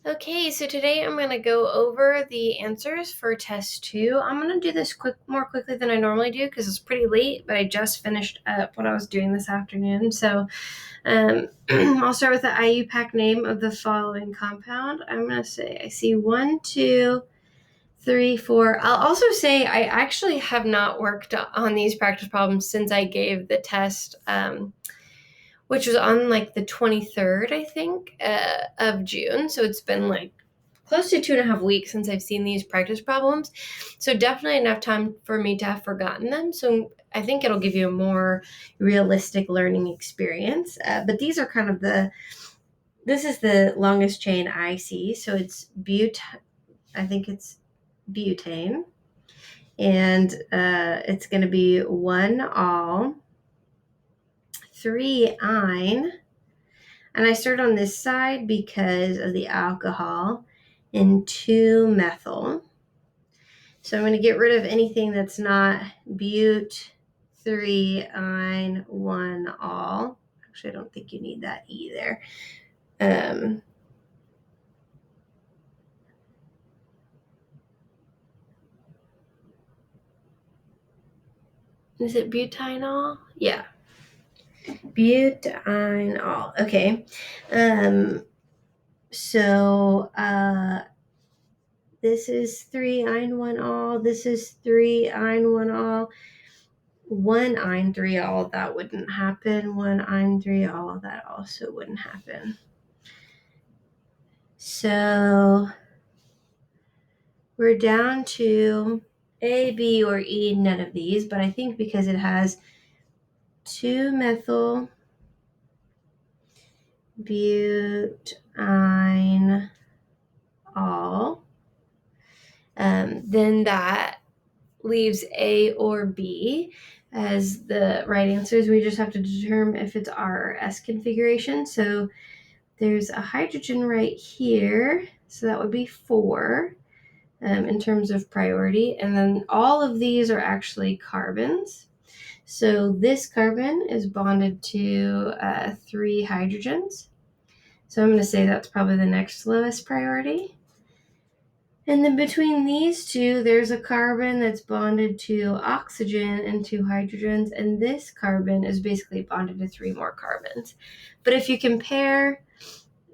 Okay, so today I'm going to go over the answers for test 2. I'm going to do this more quickly than I normally do because it's pretty late, but I just finished up what I was doing this afternoon. So I'll start with the Iupac name of the following compound. I'm going to say I see 1, 2, 3, 4. I'll also say I actually have not worked on these practice problems since I gave the test, which was on like the 23rd, I think, of June. So it's been like close to 2.5 weeks since I've seen these practice problems. So definitely enough time for me to have forgotten them. So I think it'll give you a more realistic learning experience. But these are kind of this is the longest chain I see. So it's I think it's butane. And it's going to be 1 ol, 3 ine. And I start on this side because of the alcohol, and 2 methyl. So I'm going to get rid of anything that's not but, 3 ine, 1 ol. Actually, I don't think you need that either. Is it butanol? Yeah. Butanol. Okay. So this is 3 ine 1 ol. This is 3 ine 1 ol. 1 ine 3 ol. That wouldn't happen. 1 ine 3 ol. That also wouldn't happen. So we're down to A, B, or E. None of these, but I think because it has 2 methyl butine ol, then that leaves A or B as the right answers. We just have to determine if it's R or S configuration. So there's a hydrogen right here, so that would be 4 in terms of priority. And then all of these are actually carbons. So this carbon is bonded to 3 hydrogens. So I'm going to say that's probably the next lowest priority. And then between these two, there's a carbon that's bonded to oxygen and 2 hydrogens, and this carbon is basically bonded to 3 more carbons. But if you compare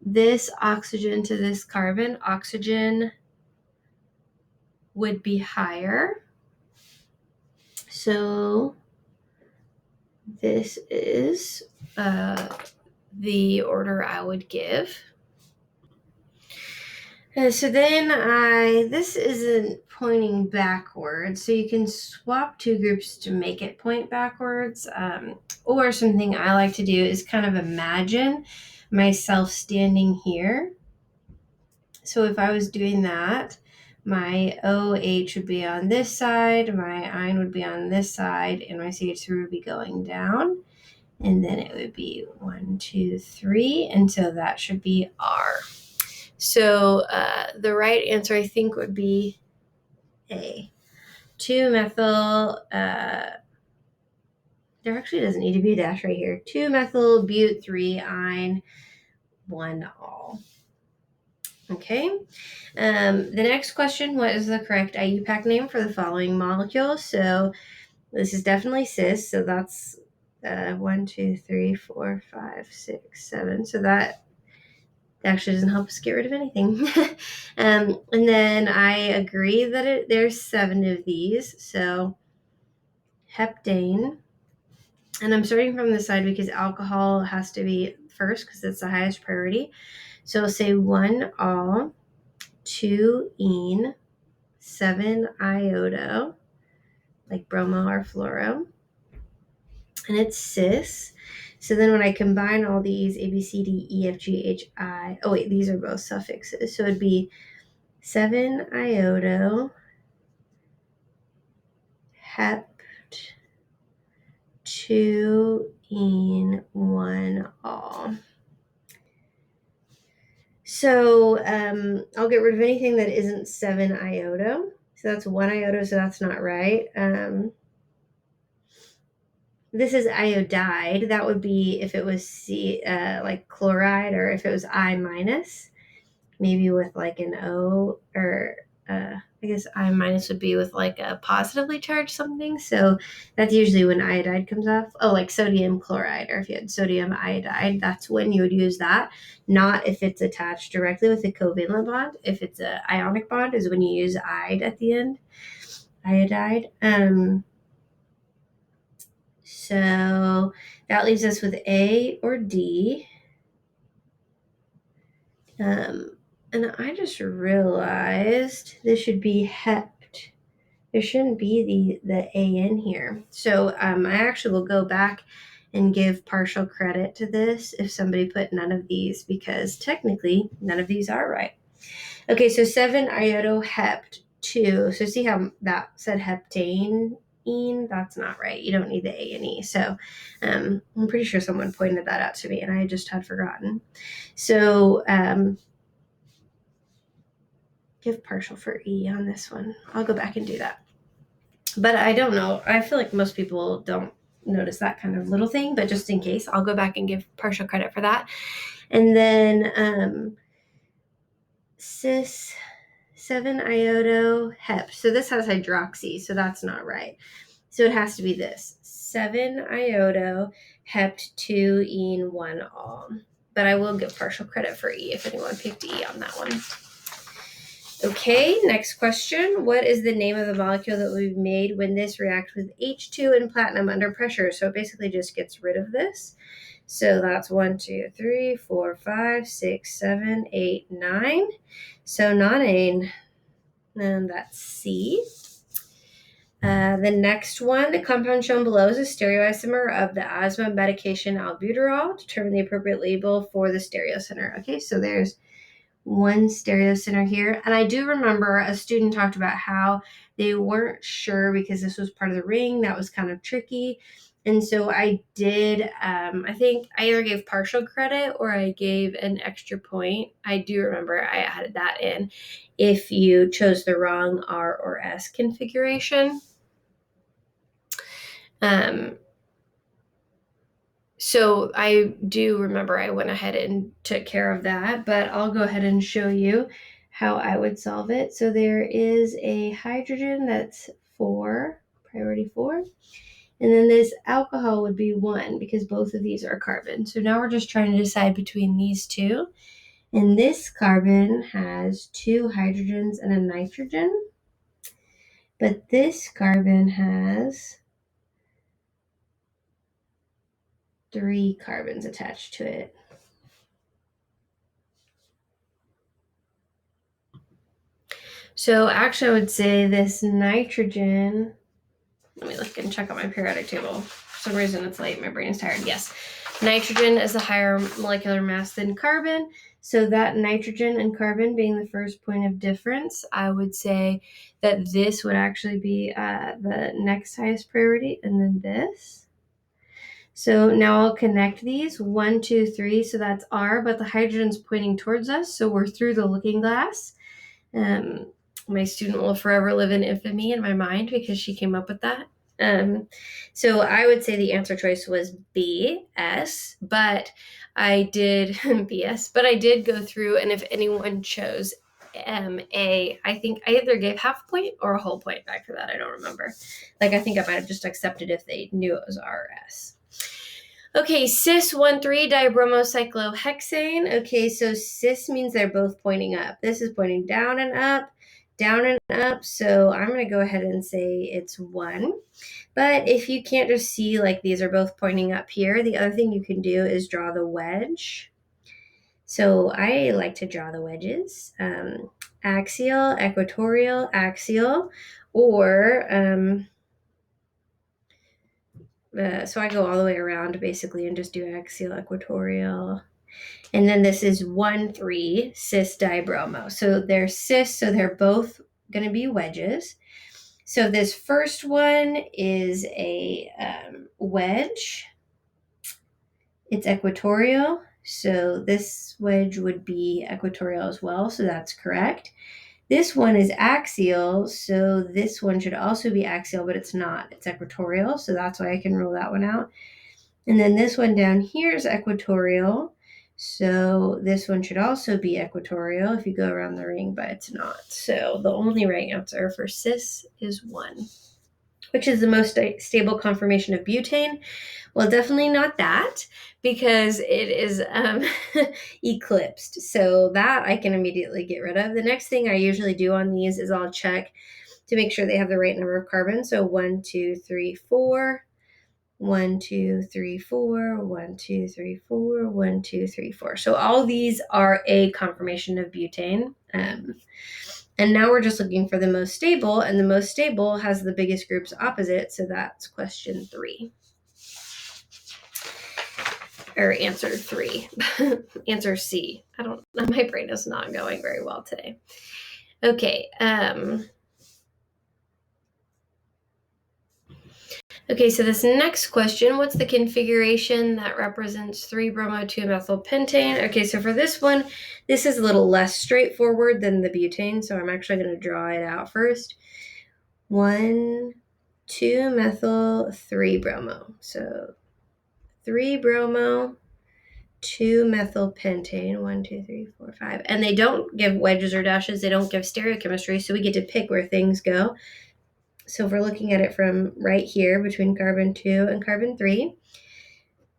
this oxygen to this carbon, oxygen would be higher. So this is the order I would give. So then this isn't pointing backwards, so you can swap 2 groups to make it point backwards. Or something I like to do is kind of imagine myself standing here. So if I was doing that, my OH would be on this side, my ine would be on this side, and my CH3 would be going down. And then it would be 1, 2, 3, and so that should be R. So the right answer, I think, would be A. 2 methyl, there actually doesn't need to be a dash right here. 2 methyl but 3 ine 1 ol. Okay. The next question, what is the correct Iupac name for the following molecule? So this is definitely cis, so that's 1, 2, 3, 4, 5, 6, 7. So that actually doesn't help us get rid of anything. And then I agree that there's 7 of these. So heptane, and I'm starting from the side because alcohol has to be first because it's the highest priority. So I'll say 1 ol, 2 ene, 7 iodo, like bromo or fluoro, and it's cis. So then when I combine all these, A, B, C, D, E, F, G, H, I, oh wait, these are both suffixes. So it'd be 7 iodo, hept, 2 ene, 1 ol. So I'll get rid of anything that isn't 7 iodo. So that's 1 iodo, so that's not right. This is iodide. That would be if it was C, like chloride, or if it was I minus. maybe with like an O, or I guess I minus would be with like a positively charged something. So that's usually when iodide comes off. Oh, like sodium chloride, or if you had sodium iodide, that's when you would use that. Not if it's attached directly with a covalent bond. If it's an ionic bond is when you use "ide" at the end. Iodide. So that leaves us with A or D. And I just realized this should be hept. There shouldn't be the A in here. So I actually will go back and give partial credit to this if somebody put none of these, because technically none of these are right. Okay, so 7-iodo-hept 2. So see how that said heptane? That's not right. You don't need the A and E. So I'm pretty sure someone pointed that out to me and I just had forgotten. So give partial for E on this one. I'll go back and do that. But I don't know. I feel like most people don't notice that kind of little thing, but just in case, I'll go back and give partial credit for that. And then cis 7-iodo-hep. So this has hydroxy, so that's not right. So it has to be this 7-iodo-hept 2-ene-1-ol. But I will give partial credit for E if anyone picked E on that one. Okay, next question. What is the name of the molecule that will be made when this reacts with H2 and platinum under pressure? So it basically just gets rid of this. So that's 1, 2, 3, 4, 5, 6, 7, 8, 9. So nonane, and that's C. The next one, the compound shown below is a stereoisomer of the asthma medication albuterol. Determine the appropriate label for the stereocenter. Okay, so there's one stereocenter here. And I do remember a student talked about how they weren't sure because this was part of the ring. That was kind of tricky. And so I did, I think I either gave partial credit or I gave an extra point. I do remember I added that in if you chose the wrong R or S configuration. So I do remember I went ahead and took care of that, but I'll go ahead and show you how I would solve it. So there is a hydrogen that's 4, priority 4, and then this alcohol would be 1 because both of these are carbon. So now we're just trying to decide between these two. And this carbon has 2 hydrogens and a nitrogen, but this carbon has 3 carbons attached to it. So actually I would say this nitrogen, let me look and check out my periodic table. For some reason it's late, my brain is tired. Yes, nitrogen is a higher molecular mass than carbon. So that nitrogen and carbon being the first point of difference, I would say that this would actually be the next highest priority, and then this. So now I'll connect these, 1, 2, 3, so that's R, but the hydrogen's pointing towards us, so we're through the looking glass. My student will forever live in infamy in my mind because she came up with that. So I would say the answer choice was B, S, but I did BS, but I did go through, and if anyone chose A, I think I either gave half a point or a whole point back for that. I don't remember. Like, I think I might have just accepted if they knew it was R or S. Okay, cis 1,3 dibromocyclohexane. Okay, so cis means they're both pointing up. This is pointing down and up, down and up. So I'm going to go ahead and say it's 1. But if you can't just see like these are both pointing up here, the other thing you can do is draw the wedge. So I like to draw the wedges. Axial, equatorial, axial, or so I go all the way around basically and just do axial, equatorial. And then this is 1,3 cis dibromo. So they're cis, so they're both going to be wedges. So this first one is a wedge. It's equatorial. So this wedge would be equatorial as well. So that's correct. This one is axial, so this one should also be axial, but it's not. It's equatorial, so that's why I can rule that one out. And then this one down here is equatorial, So this one should also be equatorial if you go around the ring, but it's not. So the only right answer for cis is 1. Which is the most stable conformation of butane? Well, definitely not that, because it is eclipsed. So that I can immediately get rid of. The next thing I usually do on these is I'll check to make sure they have the right number of carbons. So 1, 2, 3, 4. 1, 2, 3, 4, 1, 2, 3, 4, 1, 2, 3, 4. So all these are a conformation of butane. And now we're just looking for the most stable, and the most stable has the biggest groups opposite, so that's question 3. Or answer 3. Answer C. I don't know, my brain is not going very well today. Okay, Okay, so this next question, what's the configuration that represents 3-bromo-2-methylpentane? Okay, so for this one, this is a little less straightforward than the butane, so I'm actually going to draw it out first. 1, 2-methyl, 3-bromo. So 3-bromo, 2-methylpentane, 1, 2, 3, 4, 5. And they don't give wedges or dashes, they don't give stereochemistry, so we get to pick where things go. So if we're looking at it from right here between carbon 2 and carbon 3,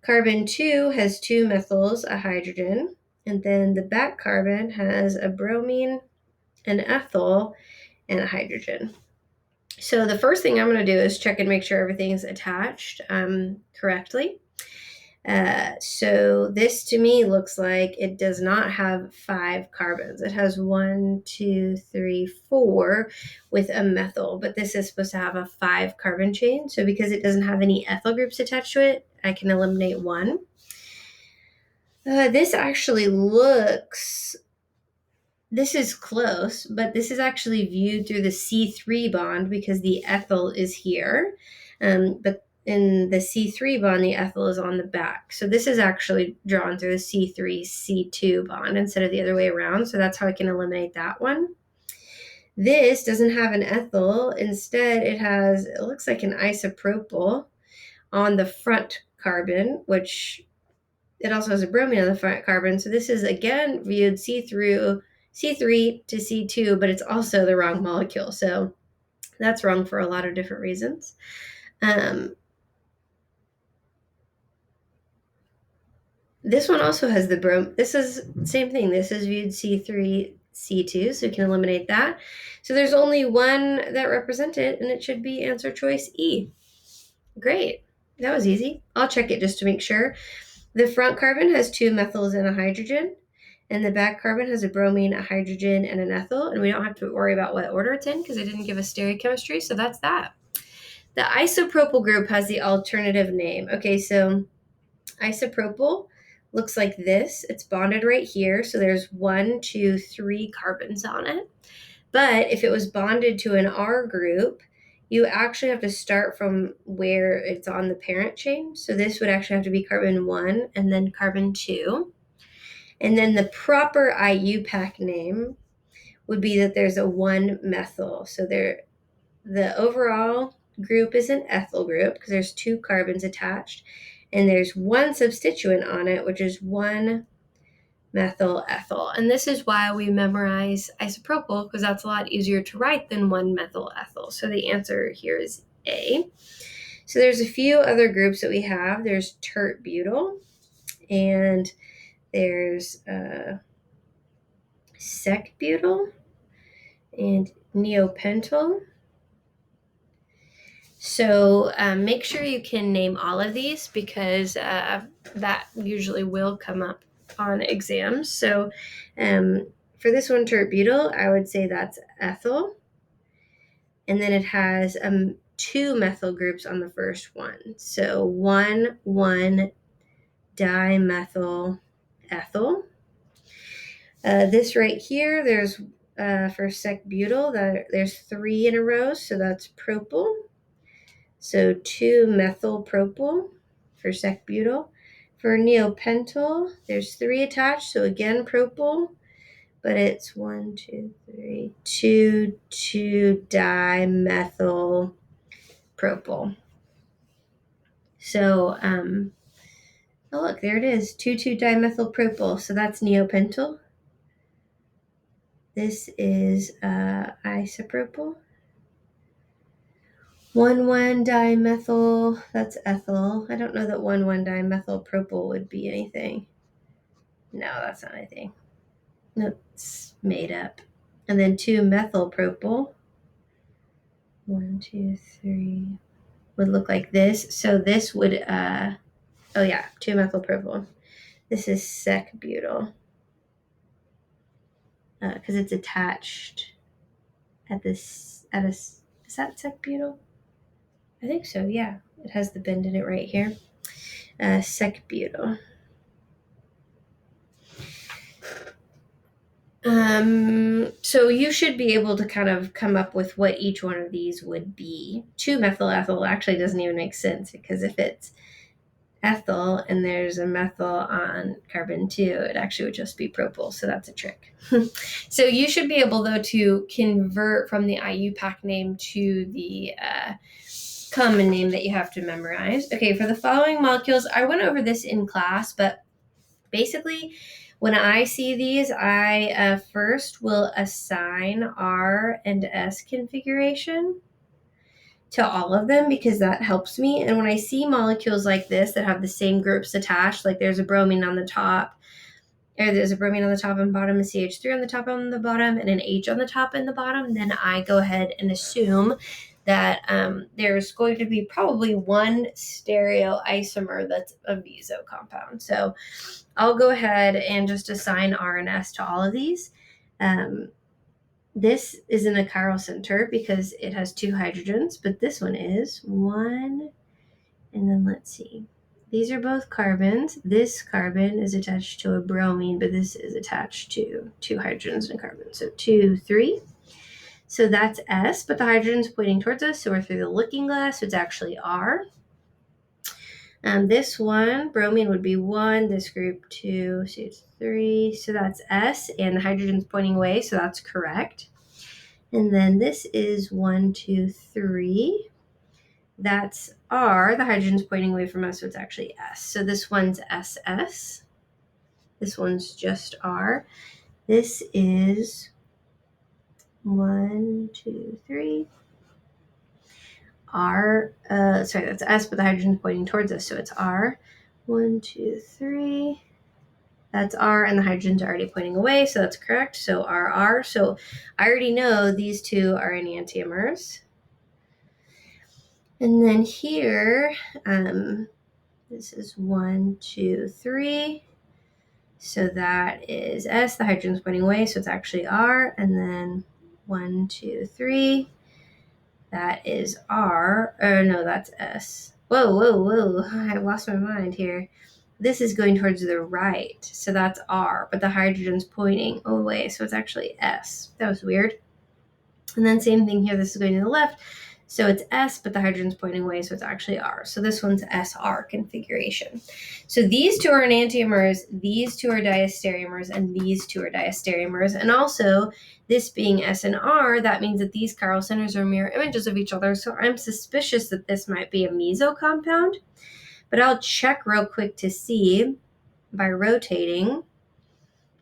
carbon 2 has 2 methyls, a hydrogen, and then the back carbon has a bromine, an ethyl, and a hydrogen. So the first thing I'm going to do is check and make sure everything's attached correctly. So this to me looks like it does not have 5 carbons. It has 1, 2, 3, 4 with a methyl, but this is supposed to have a 5 carbon chain. So because it doesn't have any ethyl groups attached to it, I can eliminate 1. This actually looks, this is close, but this is actually viewed through the C3 bond because the ethyl is here. But in the C3 bond, the ethyl is on the back. So this is actually drawn through the C3, C2 bond instead of the other way around. So that's how I can eliminate that one. This doesn't have an ethyl. Instead, it looks like an isopropyl on the front carbon, which it also has a bromine on the front carbon. So this is again viewed C3 to C2, but it's also the wrong molecule. So that's wrong for a lot of different reasons. This one also has the this is same thing. This is viewed C3, C2, so we can eliminate that. So there's only one that represented, and it should be answer choice E. Great. That was easy. I'll check it just to make sure. The front carbon has 2 methyls and a hydrogen, and the back carbon has a bromine, a hydrogen, and an ethyl, and we don't have to worry about what order it's in because it didn't give us stereochemistry, so that's that. The isopropyl group has the alternative name. Okay, so isopropyl looks like this. It's bonded right here, so there's 1, 2, 3 carbons on it. But if it was bonded to an R group, you actually have to start from where it's on the parent chain. So this would actually have to be carbon 1 and then carbon 2. And then the proper Iupac name would be that there's a 1-methyl. So the overall group is an ethyl group because there's 2 carbons attached. And there's 1 substituent on it, which is 1-methyl ethyl. And this is why we memorize isopropyl, because that's a lot easier to write than 1-methyl ethyl. So the answer here is A. So there's a few other groups that we have. There's tert-butyl, and there's sec-butyl, and neopentyl. So make sure you can name all of these because that usually will come up on exams. So for this one, tert-butyl, I would say that's ethyl. And then it has 2 methyl groups on the first one. So 1,1-dimethyl ethyl. This right here, there's for sec-butyl, there's 3 in a row, so that's propyl. So 2-methylpropyl for sec-butyl. For neopentyl, there's 3 attached, so again propyl, but it's 1, 2, 3, 2,2-dimethylpropyl. So Oh, look, there it is, 2,2-dimethylpropyl. So that's neopentyl. This is isopropyl. 1,1-dimethyl, that's ethyl. I don't know that 1,1-dimethylpropyl would be anything. No, that's not anything. That's made up. And then 2-methylpropyl. 1, 2, 3 would look like this. So this would, 2-methylpropyl. This is sec-butyl because it's attached at this, is that sec-butyl? I think so, yeah. It has the bend in it right here. Sec-butyl. So you should be able to kind of come up with what each one of these would be. 2-methyl-ethyl actually doesn't even make sense because if it's ethyl and there's a methyl on carbon 2, it actually would just be propyl, so that's a trick. So you should be able, though, to convert from the Iupac name to the common name that you have to memorize. Okay, for the following molecules, I went over this in class, but basically, when I see these, I first will assign R and S configuration to all of them because that helps me. And when I see molecules like this that have the same groups attached, like there's a bromine on the top, or there's a bromine on the top and bottom, a CH3 on the top and the bottom, and an H on the top and the bottom, then I go ahead and assume that there's going to be probably one stereoisomer that's a meso compound. So I'll go ahead and just assign R and S to all of these. This isn't a chiral center because it has 2 hydrogens, but this one is 1, and then let's see. These are both carbons. This carbon is attached to a bromine, but this is attached to 2 hydrogens and a carbon. So 2, 3. So that's S, but the hydrogen's pointing towards us, so we're through the looking glass, so it's actually R. This one, bromine would be 1, this group 2, so it's 3, so that's S, and the hydrogen's pointing away, so that's correct. And then this is 1, 2, 3. That's R. The hydrogen's pointing away from us, so it's actually S. So this one's SS. This one's just R. This is 1, 2, 3. R. That's S, but the hydrogen's pointing towards us, so it's R. 1, 2, 3. That's R, and the hydrogen's already pointing away, so that's correct. So RR. So I already know these two are enantiomers. And then here, this is 1, 2, 3. So that is S. The hydrogen's pointing away, so it's actually R. And then 1, 2, 3. That is R. Or no, that's S. Whoa. I lost my mind here. This is going towards the right, so that's R, but the hydrogen's pointing away, so it's actually S. That was weird. And then same thing here, this is going to the left, so it's S, but the hydrogen's pointing away, so it's actually R. So this one's SR configuration. So these two are enantiomers, these two are diastereomers, and these two are diastereomers. And also, this being S and R, that means that these chiral centers are mirror images of each other, so I'm suspicious that this might be a meso compound. But I'll check real quick to see by rotating.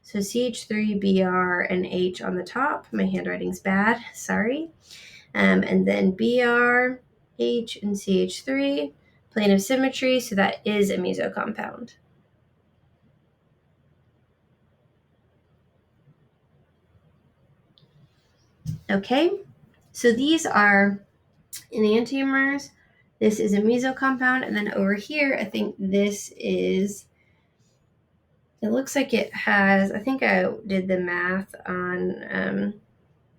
So CH3, Br, and H on the top. My handwriting's bad, sorry. And then Br, H, and CH3, plane of symmetry, so that is a meso compound. Okay, so these are enantiomers. This is a meso compound, and then over here, I think this is, it looks like it has, I think I did the math on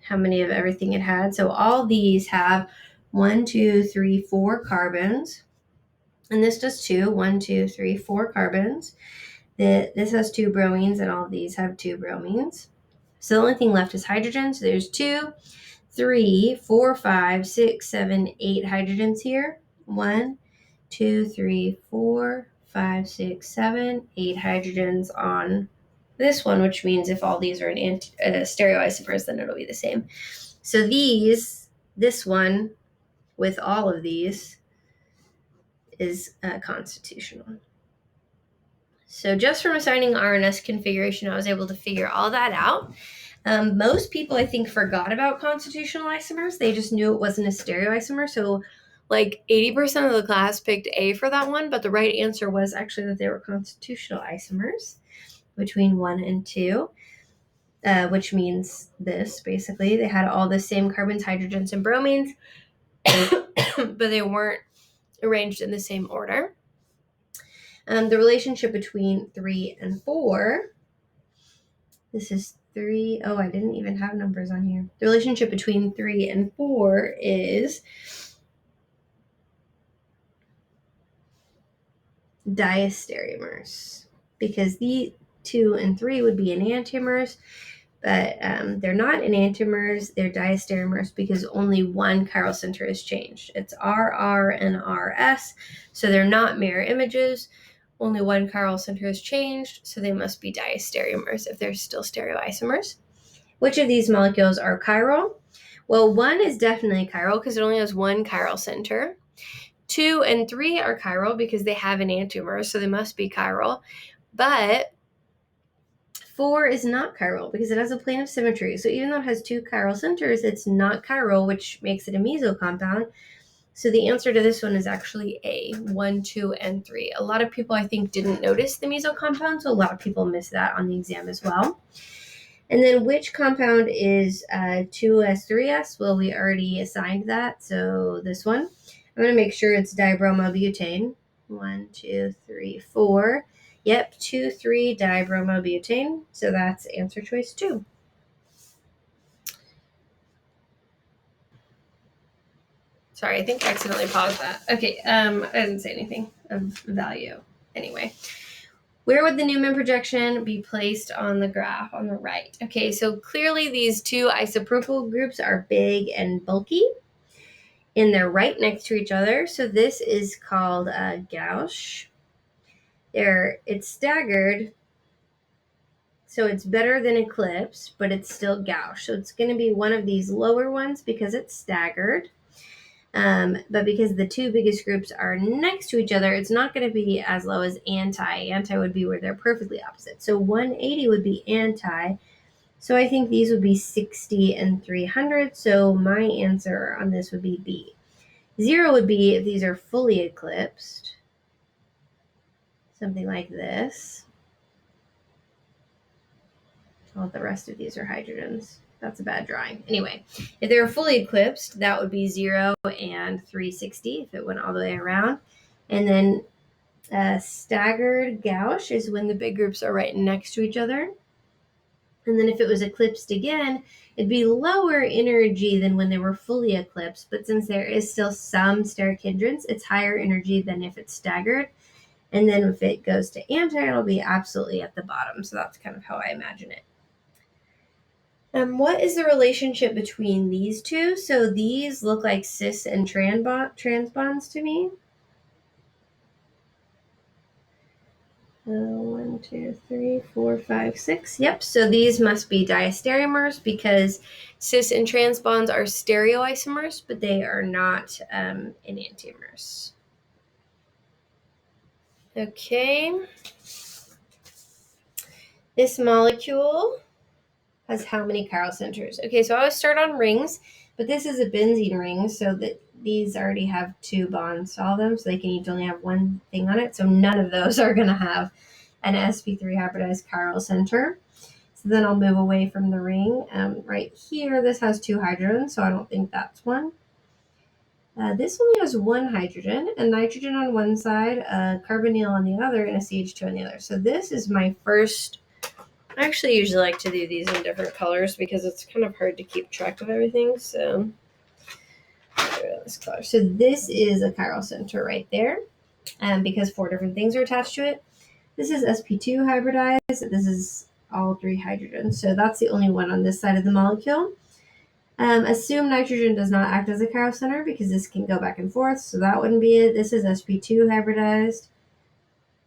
how many of everything it had. So all these have 1, 2, 3, 4 carbons. And this does too. 1, 2, 3, 4 carbons. This has 2 bromines, and all of these have 2 bromines. So the only thing left is hydrogen. So there's 2, 3, 4, 5, 6, 7, 8 hydrogens here. 1, 2, 3, 4, 5, 6, 7, 8 hydrogens on this one, which means if all these are in stereoisomers, then it'll be the same. So this one with all of these is constitutional. So just from assigning RNS configuration, I was able to figure all that out. Most people, I think, forgot about constitutional isomers. They just knew it wasn't a stereoisomer. So like 80% of the class picked A for that one, but the right answer was actually that they were constitutional isomers between 1 and 2, which means this, basically. They had all the same carbons, hydrogens, and bromines, but they weren't arranged in the same order. The relationship between 3 and 4, this is 3. Oh, I didn't even have numbers on here. The relationship between 3 and 4 is diastereomers, because the 2 and 3 would be enantiomers, but they're not enantiomers, they're diastereomers because only one chiral center is changed. It's RR and RS, so they're not mirror images. Only one chiral center is changed, so they must be diastereomers if they're still stereoisomers. Which of these molecules are chiral? Well, 1 is definitely chiral because it only has one chiral center. 2 and 3 are chiral because they have enantiomers, so they must be chiral. But 4 is not chiral because it has a plane of symmetry. So even though it has 2 chiral centers, it's not chiral, which makes it a meso compound. So the answer to this one is actually A, 1, 2, and 3. A lot of people, I think, didn't notice the meso compound, so a lot of people missed that on the exam as well. And then which compound is 2s, 3s? Well, we already assigned that, so this one. I'm going to make sure it's dibromobutane. 1, 2, 3, 4. Yep, 2, 3 dibromobutane. So that's answer choice 2. Sorry, I think I accidentally paused that. Okay, I didn't say anything of value. Anyway, where would the Newman projection be placed on the graph on the right? Okay, so clearly these two isopropyl groups are big and bulky, and they're right next to each other. So this is called gauche. It's staggered, so it's better than eclipsed, but it's still gauche. So it's going to be one of these lower ones because it's staggered. But because the two biggest groups are next to each other, it's not going to be as low as anti. Anti would be where they're perfectly opposite. So 180 would be anti. So I think these would be 60 and 300. So my answer on this would be B. 0 would be if these are fully eclipsed. Something like this. All the rest of these are hydrogens. That's a bad drawing. Anyway, if they were fully eclipsed, that would be 0 and 360 if it went all the way around. And then staggered gauche is when the big groups are right next to each other. And then if it was eclipsed again, it'd be lower energy than when they were fully eclipsed. But since there is still some steric hindrance, it's higher energy than if it's staggered. And then if it goes to anti, it'll be absolutely at the bottom. So that's kind of how I imagine it. What is the relationship between these two? So these look like cis and trans bonds to me. 1, 2, 3, 4, 5, 6. Yep, so these must be diastereomers because cis and trans bonds are stereoisomers, but they are not enantiomers. Okay. This molecule has how many chiral centers? Okay, so I always start on rings, but this is a benzene ring, so that these already have 2 bonds to all of them, so they can each only have one thing on it. So none of those are going to have an sp3 hybridized chiral center. So then I'll move away from the ring. Right here, this has 2 hydrogens, so I don't think that's one. This only has 1 hydrogen, a nitrogen on one side, a carbonyl on the other, and a CH2 on the other. So this is my first. I actually usually like to do these in different colors because it's kind of hard to keep track of everything. So this color. So this is a chiral center right there, because 4 different things are attached to it. This is sp2 hybridized. This is all 3 hydrogens. So that's the only one on this side of the molecule. Assume nitrogen does not act as a chiral center because this can go back and forth. So that wouldn't be it. This is sp2 hybridized.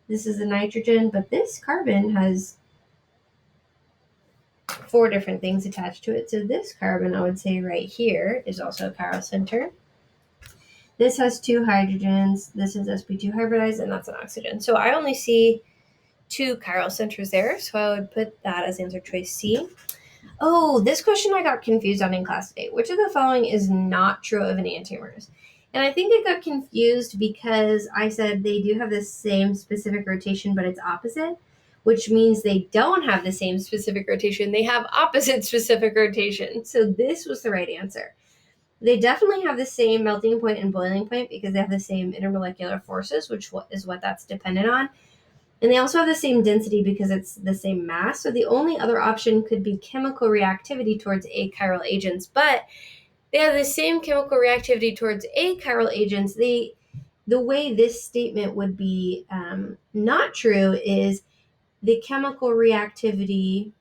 This is a nitrogen, but this carbon has 4 different things attached to it. So this carbon, I would say right here, is also a chiral center. This has 2 hydrogens. This is sp2 hybridized, and that's an oxygen. So I only see 2 chiral centers there, so I would put that as answer choice C. Oh, this question I got confused on in class today. Which of the following is not true of enantiomers? And I think I got confused because I said they do have the same specific rotation, but it's opposite, which means they don't have the same specific rotation. They have opposite specific rotation. So this was the right answer. They definitely have the same melting point and boiling point because they have the same intermolecular forces, which is what that's dependent on. And they also have the same density because it's the same mass. So the only other option could be chemical reactivity towards achiral agents, but they have the same chemical reactivity towards achiral agents. The way this statement would be not true is the chemical reactivity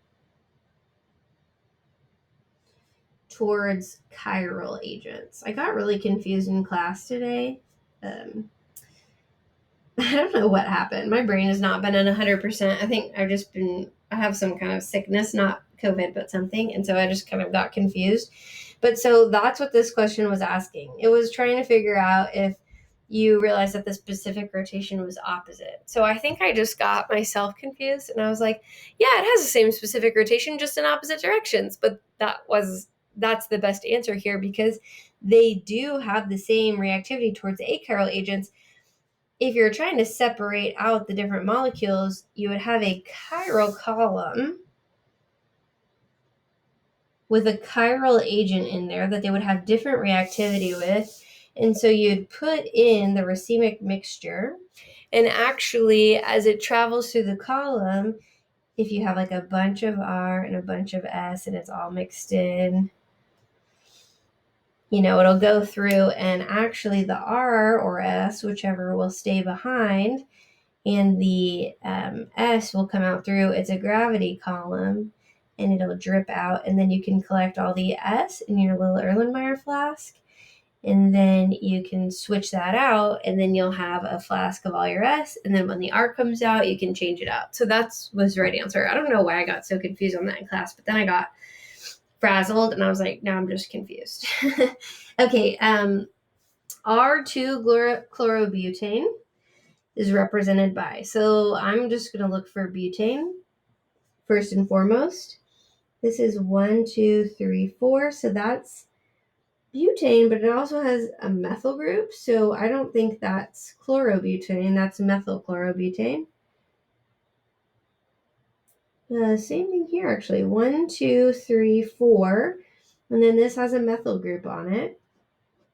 towards chiral agents. I got really confused in class today. I don't know what happened. My brain has not been at 100%. I think I have some kind of sickness, not COVID, but something. And so I just kind of got confused. But so that's what this question was asking. It was trying to figure out if you realize that the specific rotation was opposite. So I think I just got myself confused and I was like, yeah, it has the same specific rotation, just in opposite directions. But that's the best answer here because they do have the same reactivity towards achiral agents. If you're trying to separate out the different molecules, you would have a chiral column with a chiral agent in there that they would have different reactivity with. And so you'd put in the racemic mixture. And actually, as it travels through the column, if you have like a bunch of R and a bunch of S and it's all mixed in, it'll go through and actually the R or S, whichever, will stay behind. And the S will come out through. It's a gravity column, and it'll drip out. And then you can collect all the S in your little Erlenmeyer flask. And then you can switch that out, and then you'll have a flask of all your S. And then when the R comes out, you can change it out. So that was the right answer. I don't know why I got so confused on that in class, but then I got frazzled, and I was like, now I'm just confused. Okay, R2-chlorobutane is represented by. So I'm just going to look for butane first and foremost. This is 1, 2, 3, 4. So that's butane, but it also has a methyl group. So I don't think that's chlorobutane. That's methylchlorobutane. Same thing here, actually. 1, 2, 3, 4. And then this has a methyl group on it.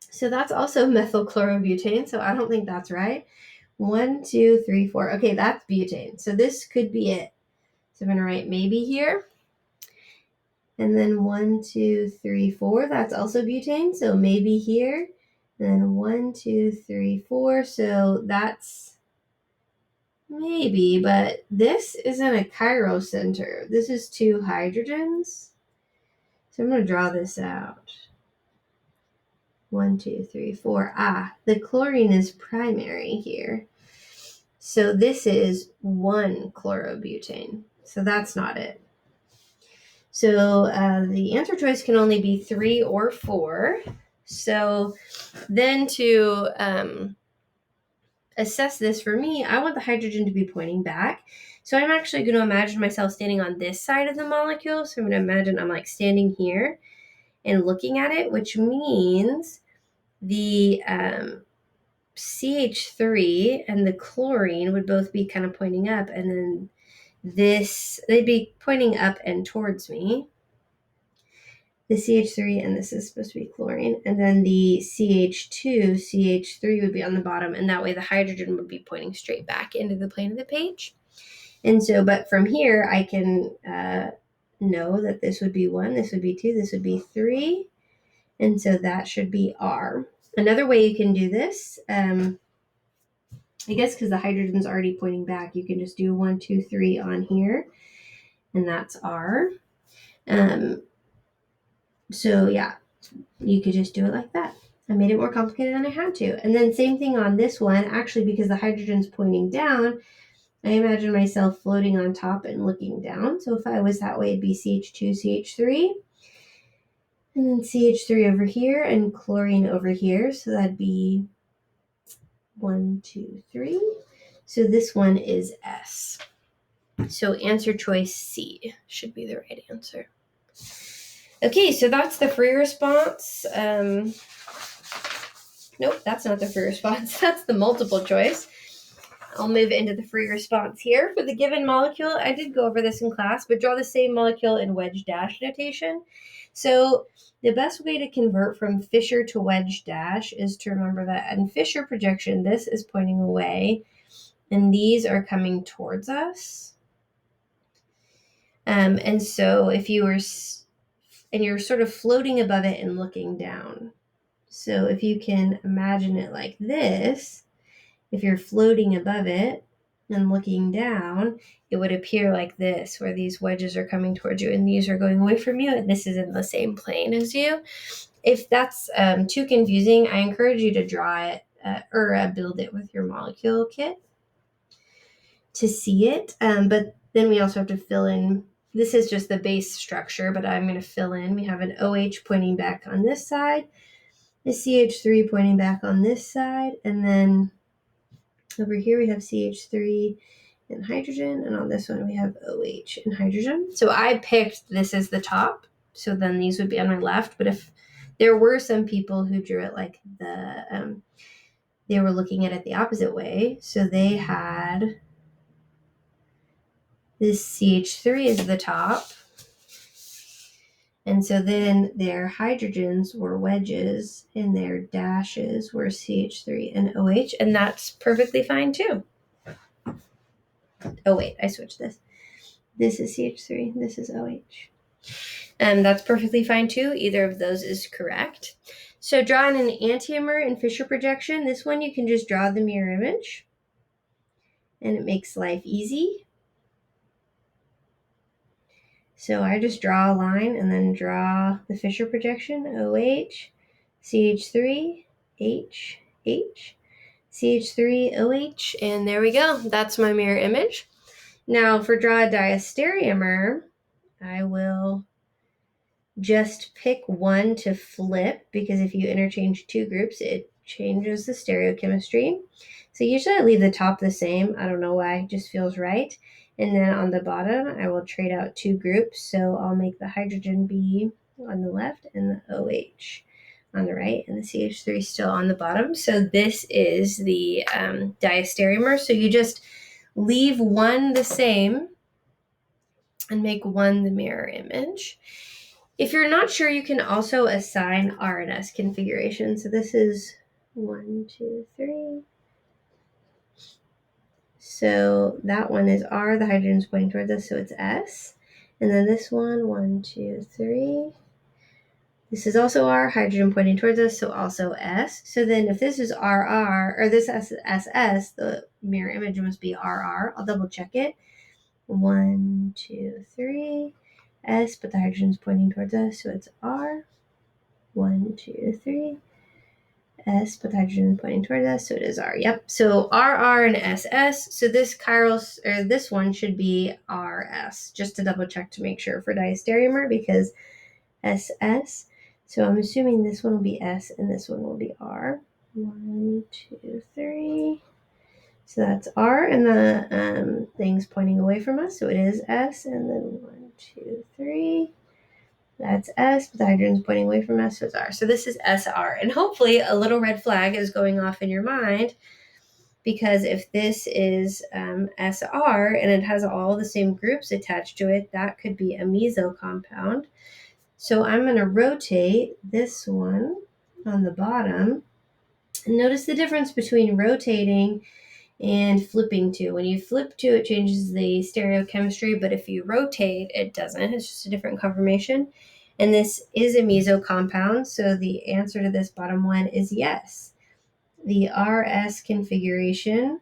So that's also methylchlorobutane. So I don't think that's right. 1, 2, 3, 4. Okay, that's butane. So this could be it. So I'm going to write maybe here. And then 1, 2, 3, 4. That's also butane. So maybe here. And then 1, 2, 3, 4. So that's maybe, but this isn't a chiral center. This is 2 hydrogens. So I'm going to draw this out. 1, 2, 3, 4. The chlorine is primary here. So this is 1 chlorobutane. So that's not it. So the answer choice can only be 3 or 4. So then to assess this for me, I want the hydrogen to be pointing back. So I'm actually going to imagine myself standing on this side of the molecule. So I'm going to imagine I'm like standing here and looking at it, which means the CH3 and the chlorine would both be kind of pointing up, and then they'd be pointing up and towards me. The CH3, and this is supposed to be chlorine, and then the CH2, CH3 would be on the bottom, and that way the hydrogen would be pointing straight back into the plane of the page. And so, but from here, I can know that this would be 1, this would be 2, this would be 3, and so that should be R. Another way you can do this, I guess because the hydrogen's already pointing back, you can just do 1, 2, 3 on here, and that's R. So yeah, you could just do it like that. I made it more complicated than I had to. And then same thing on this one, actually, because the hydrogen's pointing down, I imagine myself floating on top and looking down. So if I was that way, it'd be CH2, CH3, and then CH3 over here and chlorine over here. So that'd be 1, 2, 3. So this one is S. So answer choice C should be the right answer. Okay, so that's the free response. Nope, that's not the free response. That's the multiple choice. I'll move into the free response here. For the given molecule, I did go over this in class, but draw the same molecule in wedge dash notation. So the best way to convert from Fischer to wedge dash is to remember that in Fischer projection, this is pointing away, and these are coming towards us. And so if you were, and you're sort of floating above it and looking down. So if you can imagine it like this, if you're floating above it and looking down, it would appear like this, where these wedges are coming towards you and these are going away from you, and this is in the same plane as you. If that's too confusing, I encourage you to draw it or build it with your molecule kit to see it. But then we also have to fill in. This is just the base structure, but I'm going to fill in. We have an OH pointing back on this side, a CH3 pointing back on this side, and then over here we have CH3 and hydrogen, and on this one we have OH and hydrogen. So I picked this as the top, so then these would be on my left, but if there were some people who drew it like they were looking at it the opposite way, so they had this CH3 is the top, and so then their hydrogens were wedges and their dashes were CH3 and OH, and that's perfectly fine too. Oh wait, I switched this. This is CH3, this is OH. That's perfectly fine too. Either of those is correct. So drawing an enantiomer in Fischer projection, this one you can just draw the mirror image, and it makes life easy. So I just draw a line and then draw the Fischer projection, OH, CH3, H, H, CH3, OH, and there we go. That's my mirror image. Now for draw a diastereomer, I will just pick one to flip, because if you interchange two groups, it changes the stereochemistry. So usually I leave the top the same. I don't know why, it just feels right. And then on the bottom, I will trade out two groups. So I'll make the hydrogen be on the left and the OH on the right, and the CH3 still on the bottom. So this is the diastereomer. So you just leave one the same and make one the mirror image. If you're not sure, you can also assign R and S configuration. So this is 1, 2, 3. So that one is R, the hydrogen's pointing towards us, so it's S. And then this one, 1, 2, 3. This is also R, hydrogen pointing towards us, so also S. So then if this is RR, or this is SS, the mirror image must be RR. I'll double check it. 1, 2, 3. S, but the hydrogen's pointing towards us, so it's R. 1, 2, 3. S, but the hydrogen is pointing towards us, so it is R. Yep. So RR and SS. So this chiral, or this one should be RS, just to double check to make sure for diastereomer, because SS. So I'm assuming this one will be S and this one will be R. 1, 2, 3. So that's R, and the thing's pointing away from us, so it is S, and then 1, 2, 3. That's S, but the hydrogen's pointing away from us, so it's R. So this is SR, and hopefully a little red flag is going off in your mind, because if this is SR and it has all the same groups attached to it, that could be a meso compound. So I'm going to rotate this one on the bottom. And notice the difference between rotating and flipping to. When you flip to, it changes the stereochemistry, but if you rotate, it doesn't. It's just a different conformation. And this is a meso compound, so the answer to this bottom one is yes. The RS configuration,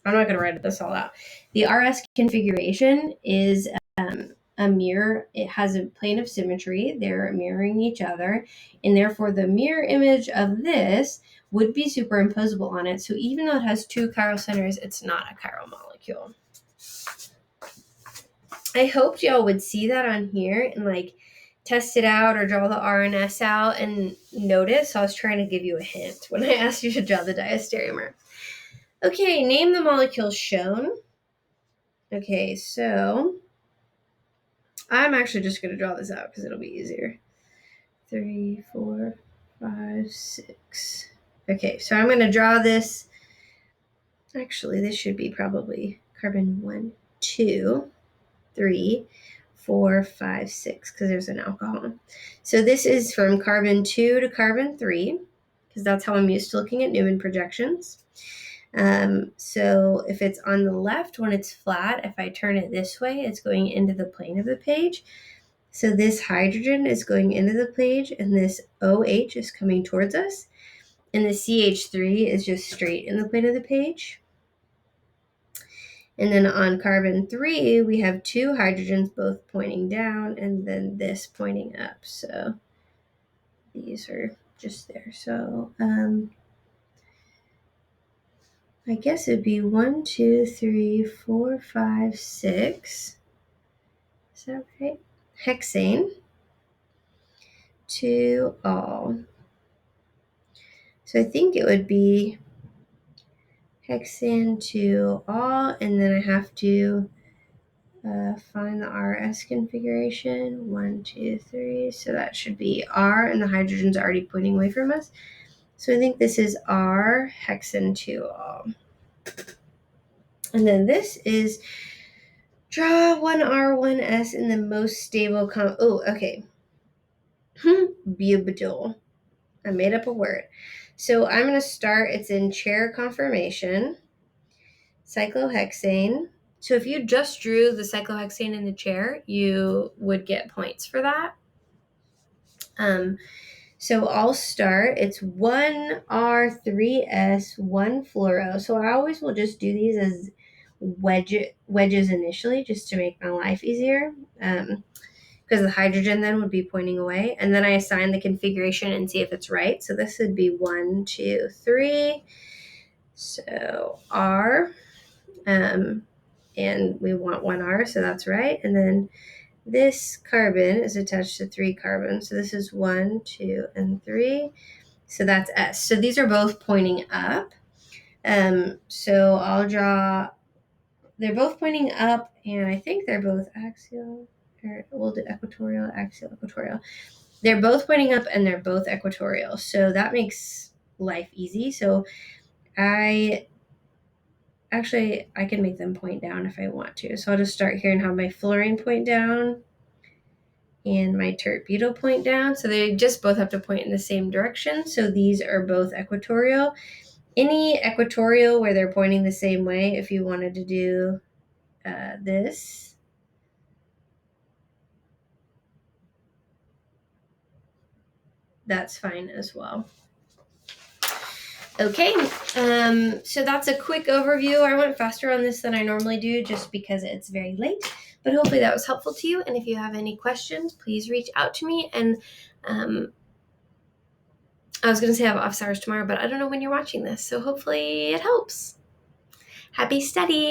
I'm not going to write this all out. The RS configuration is a mirror. It has a plane of symmetry. They're mirroring each other, and therefore the mirror image of this would be superimposable on it. So even though it has two chiral centers, it's not a chiral molecule. I hoped y'all would see that on here and like test it out or draw the R and S out and notice. So I was trying to give you a hint when I asked you to draw the diastereomer. Okay, name the molecules shown. Okay, so I'm actually just going to draw this out because it'll be easier. 3, 4, 5, 6. Okay, so I'm going to draw this. Actually, this should be probably carbon 1, 2, 3, 4, 5, 6, because there's an alcohol. So this is from carbon 2 to carbon 3, because that's how I'm used to looking at Newman projections. So if it's on the left when it's flat, if I turn it this way, it's going into the plane of the page. So this hydrogen is going into the page, and this OH is coming towards us, and the CH3 is just straight in the plane of the page. And then on carbon 3, we have 2 hydrogens both pointing down, and then this pointing up. So these are just there. So I guess it'd be 1, 2, 3, 4, 5, 6. Is that right? Hexane to all. So I think it would be hexane to all, and then I have to find the RS configuration. 1, 2, 3. So that should be R, and the hydrogen's already pointing away from us. So I think this is R hexane to all. And then this is draw 1R, 1S in the most stable oh, okay. Butyl. I made up a word. So I'm going to start, it's in chair conformation, cyclohexane. So if you just drew the cyclohexane in the chair, you would get points for that. So I'll start, it's 1R3S, 1 fluoro. So I always will just do these as wedges initially, just to make my life easier. Because the hydrogen then would be pointing away. And then I assign the configuration and see if it's right. So this would be 1, 2, 3. So R. And we want 1R, so that's right. And then this carbon is attached to 3 carbons. So this is 1, 2, and 3. So that's S. So these are both pointing up. So I'll draw, they're both pointing up, and I think they're both axial. Or we'll do equatorial, axial, equatorial. They're both pointing up and they're both equatorial. So that makes life easy. So I can make them point down if I want to. So I'll just start here and have my fluorine point down and my tert-butyl point down. So they just both have to point in the same direction. So these are both equatorial. Any equatorial where they're pointing the same way, if you wanted to do this, that's fine as well. Okay, so that's a quick overview. I went faster on this than I normally do just because it's very late, but hopefully that was helpful to you. And if you have any questions, please reach out to me. And I was going to say I have office hours tomorrow, but I don't know when you're watching this, so hopefully it helps. Happy studying!